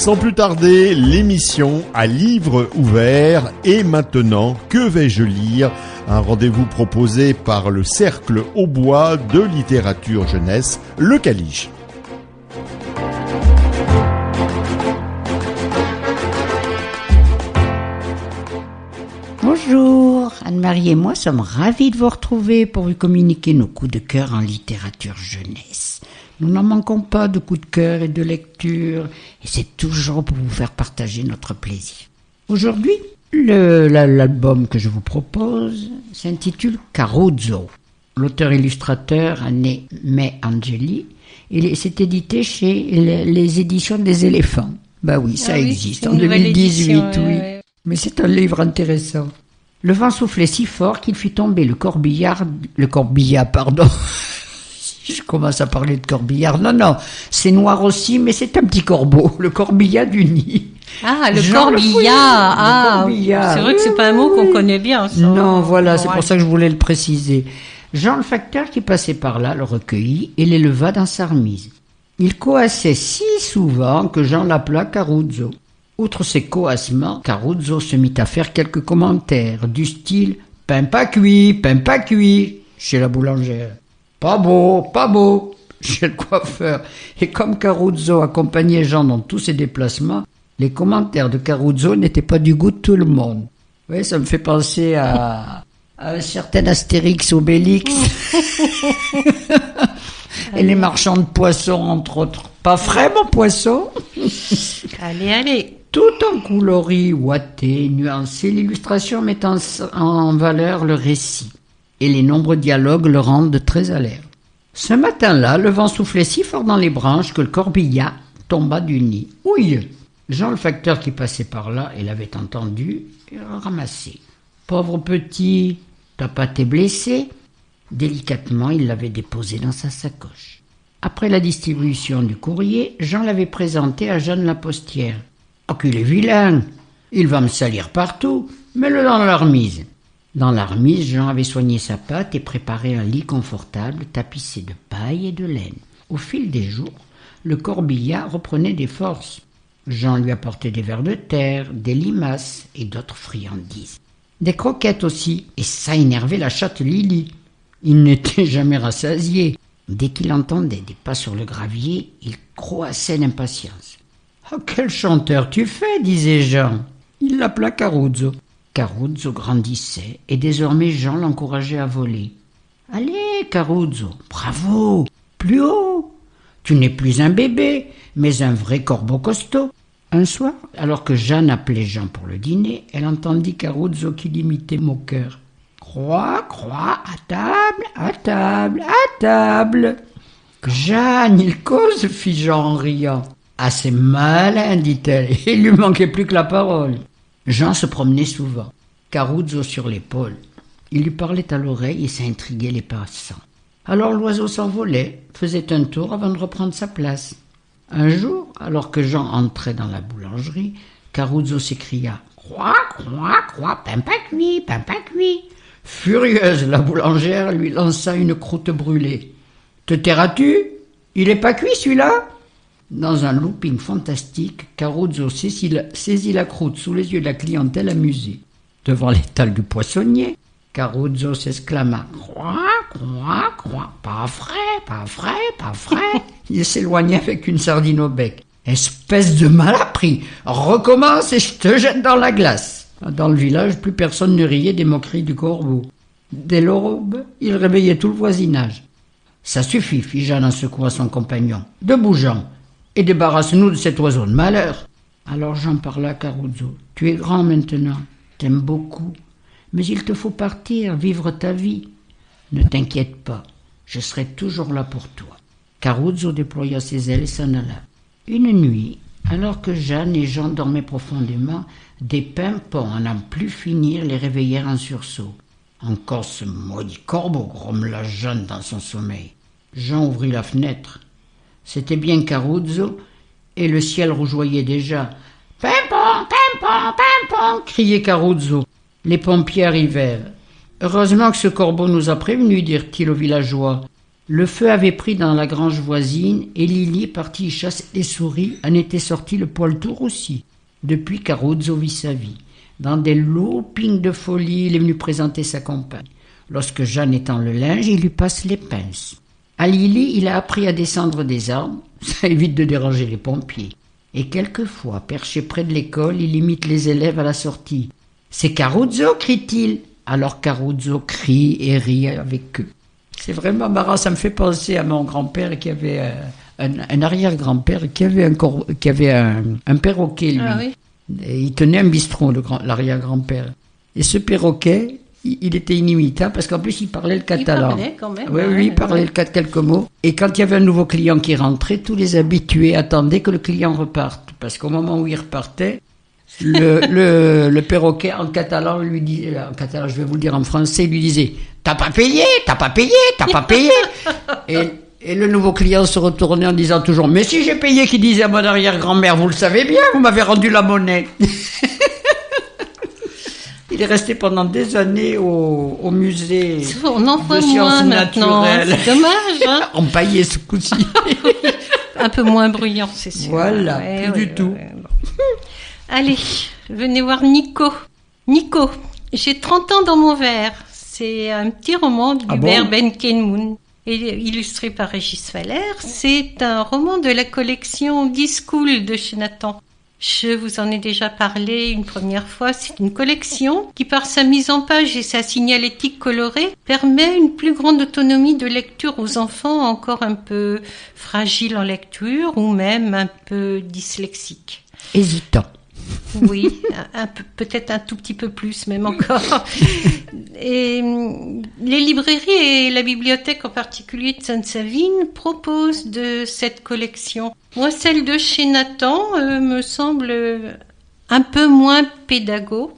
Sans plus tarder, l'émission à livre ouvert. Et maintenant, que vais-je lire ? Un rendez-vous proposé par le Cercle au Bois de littérature jeunesse, le Caliche. Bonjour, Anne-Marie et moi sommes ravis de vous retrouver pour vous communiquer nos coups de cœur en littérature jeunesse. Nous n'en manquons pas de coups de cœur et de lecture, et c'est toujours pour vous faire partager notre plaisir. Aujourd'hui, l'album que je vous propose s'intitule Caruzzo. L'auteur-illustrateur a né May Angeli, et c'est édité chez les éditions des éléphants. Bah oui, ça existe, en 2018, édition, oui. Ouais. Mais c'est un livre intéressant. Le vent soufflait si fort qu'il fit tomber le corbillard, pardon. Je commence à parler de corbillard. Non, c'est noir aussi, mais c'est un petit corbeau, le corbillard du nid. Ah, le corbillard. C'est vrai que c'est pas un mot qu'on connaît bien. Ça. Non, voilà, c'est pour ça que je voulais le préciser. Jean le facteur qui passait par là le recueillit et l'éleva dans sa remise. Il coassait si souvent que Jean l'appela Caruzzo. Outre ses coassements, Caruzzo se mit à faire quelques commentaires du style « pain pas cuit » chez la boulangère. « Pas beau » chez le coiffeur. Et comme Caruzzo accompagnait Jean dans tous ses déplacements, les commentaires de Caruzzo n'étaient pas du goût de tout le monde. Oui, ça me fait penser à un certain Astérix Obélix et les marchands de poissons, entre autres. Pas frais, mon poisson. Allez. Tout en coloris ouaté, nuancé, l'illustration met en valeur le récit. Et les nombreux dialogues le rendent très alerte. Ce matin-là, le vent soufflait si fort dans les branches que le corbillard tomba du nid. Ouille! Jean le facteur qui passait par là et l'avait entendu, il l'a ramassé. Pauvre petit, t'as pas été blessé? Délicatement, il l'avait déposé dans sa sacoche. Après la distribution du courrier, Jean l'avait présenté à Jeanne la postière. « Oh, qu'il est vilain! Il va me salir partout! Mets-le dans la remise !» Dans la remise, Jean avait soigné sa patte et préparé un lit confortable tapissé de paille et de laine. Au fil des jours, le corbillard reprenait des forces. Jean lui apportait des vers de terre, des limaces et d'autres friandises. Des croquettes aussi, et ça énervait la chatte Lily. Il n'était jamais rassasié. Dès qu'il entendait des pas sur le gravier, il croassait d'impatience. « Oh, quel chanteur tu fais !» disait Jean. Il l'appela Caruzzo. Caruzzo grandissait, et désormais Jean l'encourageait à voler. « Allez, Caruzzo, bravo, plus haut. Tu n'es plus un bébé, mais un vrai corbeau costaud. » Un soir, alors que Jeanne appelait Jean pour le dîner, elle entendit Caruzzo qui l'imitait moqueur. « Croix, à table. » « Jeanne, il cause, fit Jean en riant. »« Ah, c'est malin, dit-elle, et il lui manquait plus que la parole. » Jean se promenait souvent, Caruzzo sur l'épaule. Il lui parlait à l'oreille et ça intriguait les passants. Alors l'oiseau s'envolait, faisait un tour avant de reprendre sa place. Un jour, alors que Jean entrait dans la boulangerie, Caruzzo s'écria « Croix, pain pas cuit. » Furieuse, la boulangère lui lança une croûte brûlée. « Te tairas-tu? Il est pas cuit celui-là ?» Dans un looping fantastique, Caruzzo saisit la croûte sous les yeux de la clientèle amusée. Devant l'étal du poissonnier, Caruzzo s'exclama « Croix, pas frais. » Il s'éloignait avec une sardine au bec. « Espèce de malappris, recommence et je te jette dans la glace !» Dans le village, plus personne ne riait des moqueries du corbeau. Dès l'aube, il réveillait tout le voisinage. « Ça suffit, fit Jeanne en secouant son compagnon. « Debout, Jean, et débarrasse-nous de cet oiseau de malheur. » Alors Jean parla à Caruzzo. « Tu es grand maintenant, t'aimes beaucoup, mais il te faut partir, vivre ta vie. Ne t'inquiète pas, je serai toujours là pour toi. » Caruzzo déploya ses ailes et s'en alla. Une nuit, alors que Jeanne et Jean dormaient profondément, des pimpons à n'en plus finir les réveillèrent en sursaut. « Encore ce maudit corbeau !» grommela Jeanne dans son sommeil. Jean ouvrit la fenêtre. C'était bien Caruzzo, et le ciel rougeoyait déjà. « Pimpon !» criait Caruzzo. Les pompiers arrivèrent. « Heureusement que ce corbeau nous a prévenus, dirent-ils aux villageois. Le feu avait pris dans la grange voisine et Lily, partie y chasser les souris, en était sortie le poil tout roussi. Depuis Caruzzo vit sa vie. Dans des loopings de folie, il est venu présenter sa compagne. Lorsque Jeanne étend le linge, il lui passe les pinces. À Lily, il a appris à descendre des arbres, ça évite de déranger les pompiers. Et quelquefois, perché près de l'école, il imite les élèves à la sortie. « C'est Caruzzo !» crie-t-il. Alors Caruzzo crie et rit avec eux. C'est vraiment marrant, ça me fait penser à mon grand-père qui avait un arrière-grand-père qui avait un perroquet, lui. Ah oui. Et il tenait un bistrot, l'arrière-grand-père. Et ce perroquet, il était inimitable parce qu'en plus il parlait le catalan. Il parlait quand même. Oui, il parlait quelques mots. Et quand il y avait un nouveau client qui rentrait, tous les habitués attendaient que le client reparte. Parce qu'au moment où il repartait, le perroquet en catalan lui disait, en catalan, je vais vous le dire en français, il lui disait « T'as pas payé !» Et le nouveau client se retournait en disant toujours « Mais si j'ai payé !» qui disait à mon arrière-grand-mère « Vous le savez bien, vous m'avez rendu la monnaie !» Il est resté pendant des années au musée On en voit de moins sciences maintenant. naturelles. C'est dommage, hein. Empaillé ce coup-ci. Un peu moins bruyant, c'est sûr. Voilà, plus du tout. Bon. Allez, venez voir Nico. Nico, j'ai 30 ans dans mon verre. C'est un petit roman d'Hubert Benkenmoun, illustré par Régis Valère. C'est un roman de la collection D-School de chez Nathan. Je vous en ai déjà parlé une première fois. C'est une collection qui, par sa mise en page et sa signalétique colorée, permet une plus grande autonomie de lecture aux enfants encore un peu fragiles en lecture ou même un peu dyslexiques. Hésitant. Oui, peut-être un tout petit peu plus, même encore. Et les librairies et la bibliothèque en particulier de Sainte-Savine proposent de cette collection. Moi, celle de chez Nathan me semble un peu moins pédagogique.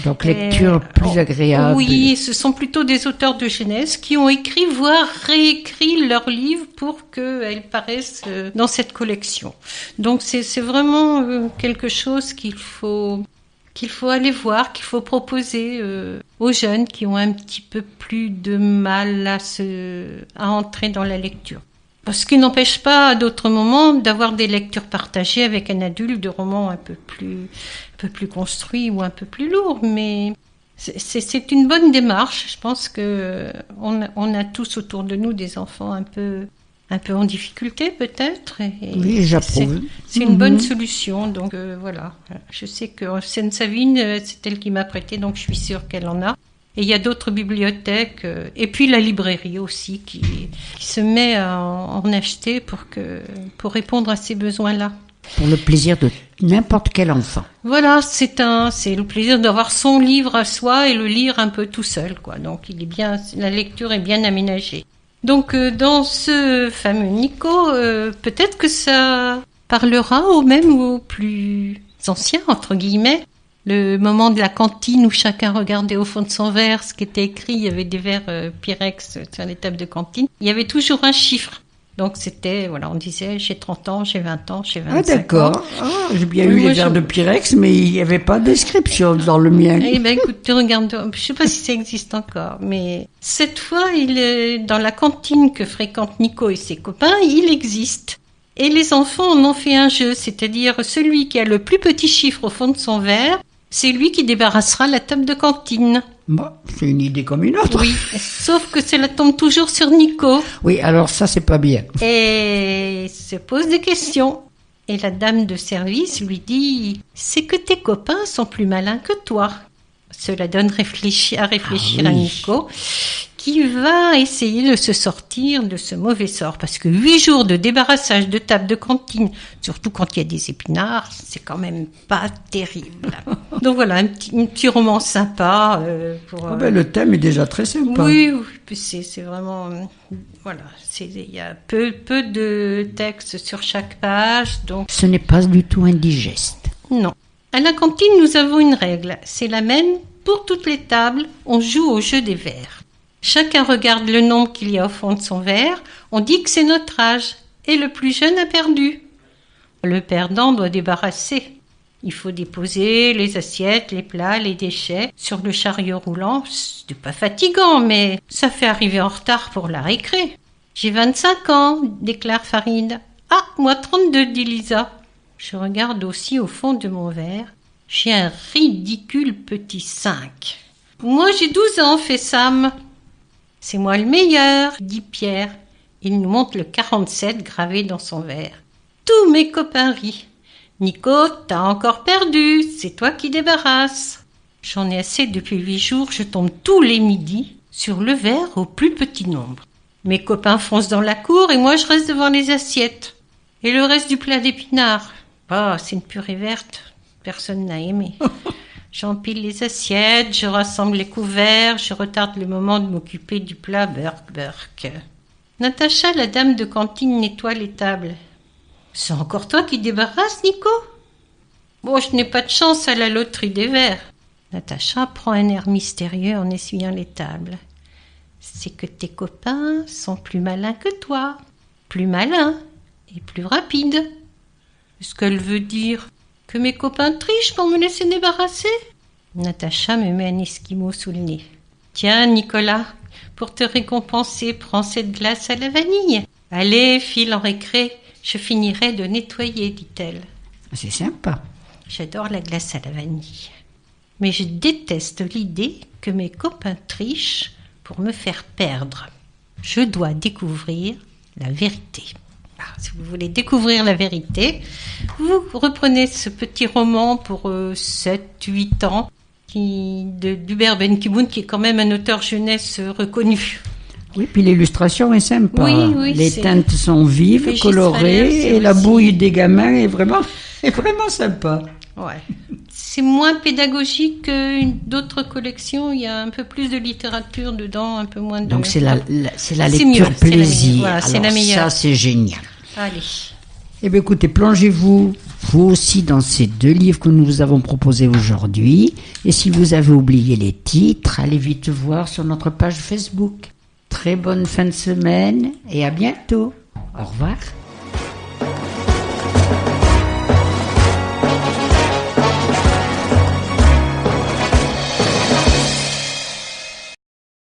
Donc lecture plus agréable. Oui, ce sont plutôt des auteurs de jeunesse qui ont écrit, voire réécrit leurs livres pour qu'elles paraissent dans cette collection. Donc c'est vraiment quelque chose qu'il faut aller voir, qu'il faut proposer aux jeunes qui ont un petit peu plus de mal à entrer dans la lecture. Ce qui n'empêche pas à d'autres moments d'avoir des lectures partagées avec un adulte de romans un peu plus construits ou un peu plus lourds, mais c'est une bonne démarche. Je pense que on a tous autour de nous des enfants un peu en difficulté peut-être. Et oui, j'approuve. C'est une bonne solution. Donc voilà, je sais que Seine-Savine, c'est elle qui m'a prêté, donc je suis sûre qu'elle en a. Et il y a d'autres bibliothèques, et puis la librairie aussi, qui se met à en acheter pour répondre à ces besoins-là. Pour le plaisir de n'importe quel enfant. Voilà, c'est le plaisir d'avoir son livre à soi et le lire un peu tout seul, quoi. Donc la lecture est bien aménagée. Donc dans ce fameux Nico, peut-être que ça parlera aux plus anciens, entre guillemets. Le moment de la cantine où chacun regardait au fond de son verre ce qui était écrit, il y avait des verres Pyrex sur les tables de cantine. Il y avait toujours un chiffre. Donc c'était, voilà, on disait j'ai 30 ans, j'ai 20 ans, j'ai 25 ans. Ah d'accord. J'ai bien eu les verres de Pyrex, mais il n'y avait pas de description dans le mien. Eh ben écoute, tu regardes, je sais pas si ça existe encore, mais cette fois, dans la cantine que fréquentent Nico et ses copains, il existe. Et les enfants en ont fait un jeu, c'est-à-dire celui qui a le plus petit chiffre au fond de son verre, c'est lui qui débarrassera la table de cantine. Bon, c'est une idée comme une autre. Oui, sauf que cela tombe toujours sur Nico. Oui, alors ça, c'est pas bien. Et il se pose des questions. Et la dame de service lui dit « C'est que tes copains sont plus malins que toi. » Cela donne à réfléchir à Nico, qui va essayer de se sortir de ce mauvais sort. Parce que 8 jours de débarrassage de table de cantine, surtout quand il y a des épinards, c'est quand même pas terrible. Donc voilà, un petit roman sympa. Le thème est déjà très sympa. Oui, c'est vraiment... voilà, il y a peu de texte sur chaque page. Donc... Ce n'est pas du tout indigeste. Non. À la cantine, nous avons une règle. C'est la même pour toutes les tables. On joue au jeu des verres. Chacun regarde le nombre qu'il y a au fond de son verre. On dit que c'est notre âge. Et le plus jeune a perdu. Le perdant doit débarrasser. Il faut déposer les assiettes, les plats, les déchets sur le chariot roulant. C'est pas fatigant, mais ça fait arriver en retard pour la récré. J'ai 25 ans, déclare Farid. Ah, moi 32, dit Lisa. Je regarde aussi au fond de mon verre. J'ai un ridicule petit 5. Moi j'ai 12 ans, fait Sam. C'est moi le meilleur, dit Pierre. Il nous montre le 47 gravé dans son verre. Tous mes copains rient. Nico, t'as encore perdu, c'est toi qui débarrasses. J'en ai assez depuis 8 jours, je tombe tous les midis sur le verre au plus petit nombre. Mes copains foncent dans la cour et moi je reste devant les assiettes. Et le reste du plat d'épinards, c'est une purée verte, personne n'a aimé. J'empile les assiettes, je rassemble les couverts, je retarde le moment de m'occuper du plat burk. Natacha, la dame de cantine, nettoie les tables. C'est encore toi qui débarrasses, Nico? Je n'ai pas de chance à la loterie des verres. Natacha prend un air mystérieux en essuyant les tables. C'est que tes copains sont plus malins que toi. Plus malins et plus rapides. Est-ce qu'elle veut dire que mes copains trichent pour me laisser débarrasser? Natacha me met un esquimau sous le nez. Tiens, Nicolas, pour te récompenser, prends cette glace à la vanille. Allez, file en récré. Je finirai de nettoyer, dit-elle. C'est sympa. J'adore la glace à la vanille. Mais je déteste l'idée que mes copains trichent pour me faire perdre. Je dois découvrir la vérité. Si vous voulez découvrir la vérité, vous reprenez ce petit roman pour 7-8 ans d'Hubert Ben-Kiboun, qui est quand même un auteur jeunesse reconnu. Oui, puis l'illustration est sympa. Oui, les teintes sont vives, colorées, et la bouille des gamins est vraiment sympa. Ouais. C'est moins pédagogique que d'autres collections. Il y a un peu plus de littérature dedans, un peu moins de... Donc c'est la lecture plaisir. Voilà, c'est la meilleure. Ça, c'est génial. Allez. Eh bien, écoutez, plongez-vous, vous aussi, dans ces 2 livres que nous vous avons proposés aujourd'hui. Et si vous avez oublié les titres, allez vite voir sur notre page Facebook. Très bonne fin de semaine et à bientôt. Au revoir.